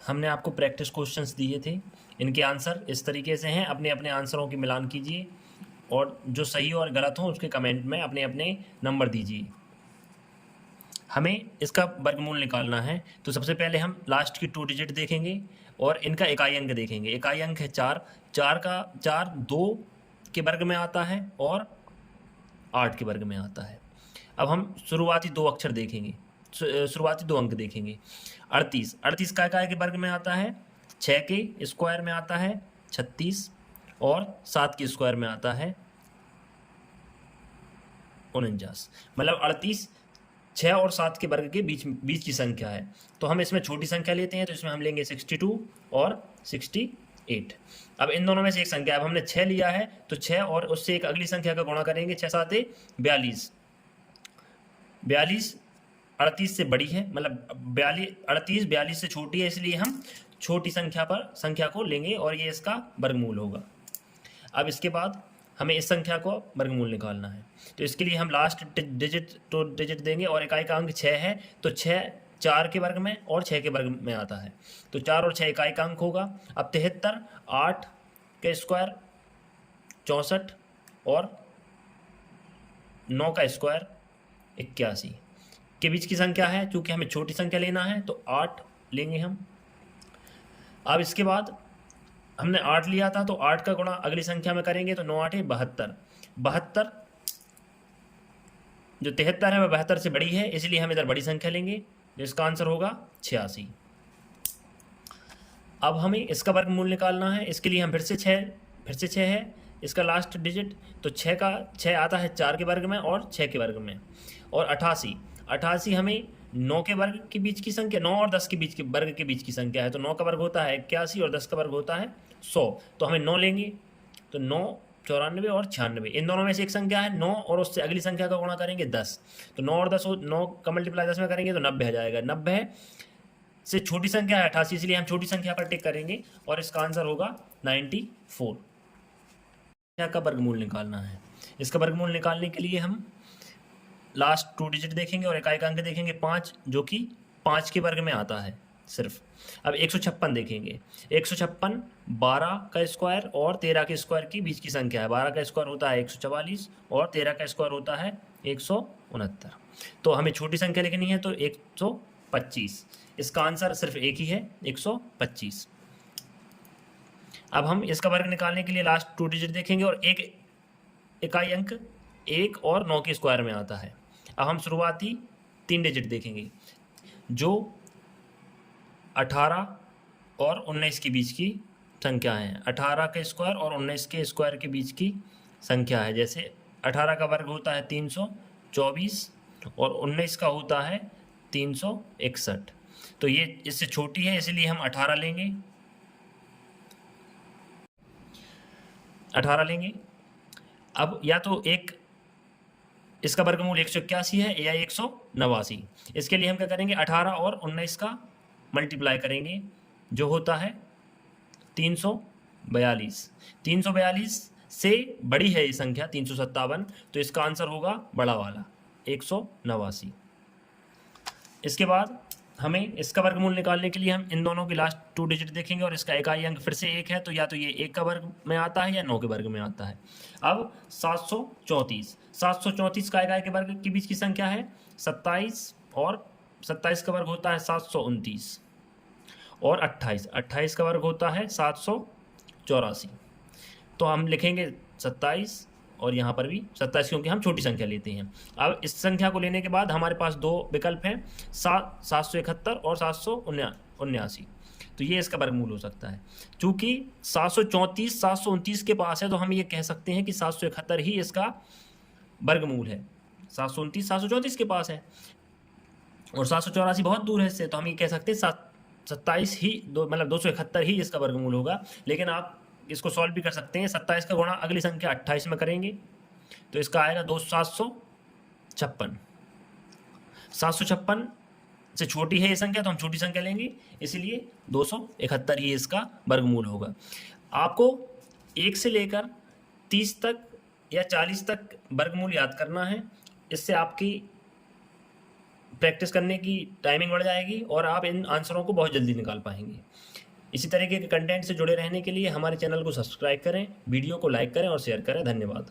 हमने आपको practice questions दिए थे, इनके आंसर इस तरीके से हैं। अपने अपने आंसरों की मिलान कीजिए और जो सही और गलत हो उसके कमेंट में अपने अपने नंबर दीजिए। हमें इसका वर्गमूल निकालना है, तो सबसे पहले हम लास्ट की 2 डिजिट देखेंगे और इनका इकाई अंक देखेंगे। इकाई अंक है 4, 4 2 के वर्ग में आता है और 8 के वर्ग में आता है। अब हम शुरुआती 2 अक्षर देखेंगे, शुरुआती 2 अंक देखेंगे। 38 का इकाई के वर्ग में आता है, 6 के स्क्वायर में आता है 36 और 7 के स्क्वायर में आता है 49। मतलब 38 6 और 7 के वर्ग के बीच की संख्या है। तो हम इसमें छोटी संख्या लेते हैं, तो इसमें हम लेंगे 62 और 68। अब इन दोनों में से एक संख्या, अब हमने 6 लिया है तो 6 और उससे एक अगली संख्या का गुणा करेंगे, 6 7 42। 42 38 से बड़ी है, मतलब 38 42 से छोटी है, इसलिए हम छोटी संख्या को लेंगे और ये इसका वर्गमूल होगा। अब इसके बाद हमें इस संख्या को वर्गमूल निकालना है, तो इसके लिए हम लास्ट डिजिट देंगे और इकाई का अंक 6 है, तो 6 4 के वर्ग में और 6 के वर्ग में आता है, तो 4 और 6 इकाई का अंक होगा। अब 73 8 के स्क्वायर 64 और 9 का स्क्वायर 81 के बीच की संख्या है। चूँकि हमें छोटी संख्या लेना है तो 8 लेंगे हम। अब इसके बाद हमने 8 लिया था, तो 8 का गुणा अगली संख्या में करेंगे, तो 9 8 72। 72 जो 73 है वह 72 से बड़ी है, इसलिए हम इधर बड़ी संख्या लेंगे, जिसका आंसर होगा 86। अब हमें इसका वर्गमूल निकालना है, इसके लिए हम फिर से 6 है इसका लास्ट डिजिट, तो 6 आता है 4 के वर्ग में और 6 के वर्ग में, और 88 हमें 9 के वर्ग के बीच की संख्या, 9 और 10 के बीच के वर्ग के बीच की संख्या है, तो 9 का वर्ग होता है 81 और 10 का वर्ग होता है 100, तो हमें 9 लेंगे, तो 9 94 और 96, इन दोनों में से एक संख्या है 9 और उससे अगली संख्या का गुणा करेंगे 10, तो 9 और 10 9 का मल्टीप्लाई 10 में करेंगे तो 90 आ जाएगा। 90 से छोटी संख्या है 88, इसलिए हम छोटी संख्या पर टिक करेंगे और इसका आंसर होगा 94। संख्या का वर्गमूल निकालना है, इसका वर्गमूल निकालने के लिए हम लास्ट 2 डिजिट देखेंगे और इकाई का अंक देखेंगे 5, जो कि 5 के वर्ग में आता है सिर्फ। अब 156 देखेंगे, 156 12 का स्क्वायर और 13 के स्क्वायर के बीच की संख्या है। 12 का स्क्वायर होता है 144 और 13 का स्क्वायर होता है 169, तो हमें छोटी संख्या लिखनी है, तो 125। इसका आंसर सिर्फ एक ही है, 125। अब हम इसका वर्ग निकालने के लिए लास्ट 2 डिजिट देखेंगे और एक इकाई अंक 1 और 9 के स्क्वायर में आता है। अब हम शुरुआती 3 डिजिट देखेंगे, जो 18 और 19 के बीच की संख्या है। 18 के स्क्वायर और 19 के स्क्वायर के बीच की संख्या है, जैसे 18 का वर्ग होता है 324 और 19 का होता है 361, तो ये इससे छोटी है, इसलिए हम 18 लेंगे। 18 लेंगे। अब या तो एक इसका वर्गमूल 181 है या 189, इसके लिए हम क्या करेंगे, 18 और 19 का मल्टीप्लाई करेंगे, जो होता है 342। 342 से बड़ी है ये संख्या 357, तो इसका आंसर होगा बड़ा वाला 189। इसके बाद हमें इसका वर्गमूल निकालने के लिए हम इन दोनों की लास्ट 2 डिजिट देखेंगे और इसका इकाई अंक फिर से 1 है, तो या तो ये 1 का वर्ग में आता है या 9 के वर्ग में आता है। अब 734 का इकाई के वर्ग के बीच की संख्या है 27 और 27 का वर्ग होता है 729 और 28 का वर्ग होता है 784, तो हम लिखेंगे 27 और यहाँ पर भी 27, क्योंकि हम छोटी संख्या लेते हैं। अब इस संख्या को लेने के बाद हमारे पास 2 विकल्प हैं, 771 और 779, तो ये इसका वर्गमूल हो सकता है। चूँकि 734 729 के पास है, तो हम ये कह सकते हैं कि 771 ही इसका वर्गमूल है। 729 734 के पास है और 784 बहुत दूर है इससे, तो हम ये कह सकते हैं 27 ही मतलब 271 ही इसका वर्गमूल होगा। लेकिन आप इसको सॉल्व भी कर सकते हैं, 27 का गुणा अगली संख्या 28 में करेंगे, तो इसका आएगा 756। 756 से छोटी है ये संख्या, तो हम छोटी संख्या लेंगे, इसलिए 271 ही इसका वर्गमूल होगा। आपको 1 से लेकर 30 तक या 40 तक वर्गमूल याद करना है, इससे आपकी प्रैक्टिस करने की टाइमिंग बढ़ जाएगी और आप इन आंसरों को बहुत जल्दी निकाल पाएंगे। इसी तरीके के कंटेंट से जुड़े रहने के लिए हमारे चैनल को सब्सक्राइब करें, वीडियो को लाइक करें और शेयर करें। धन्यवाद।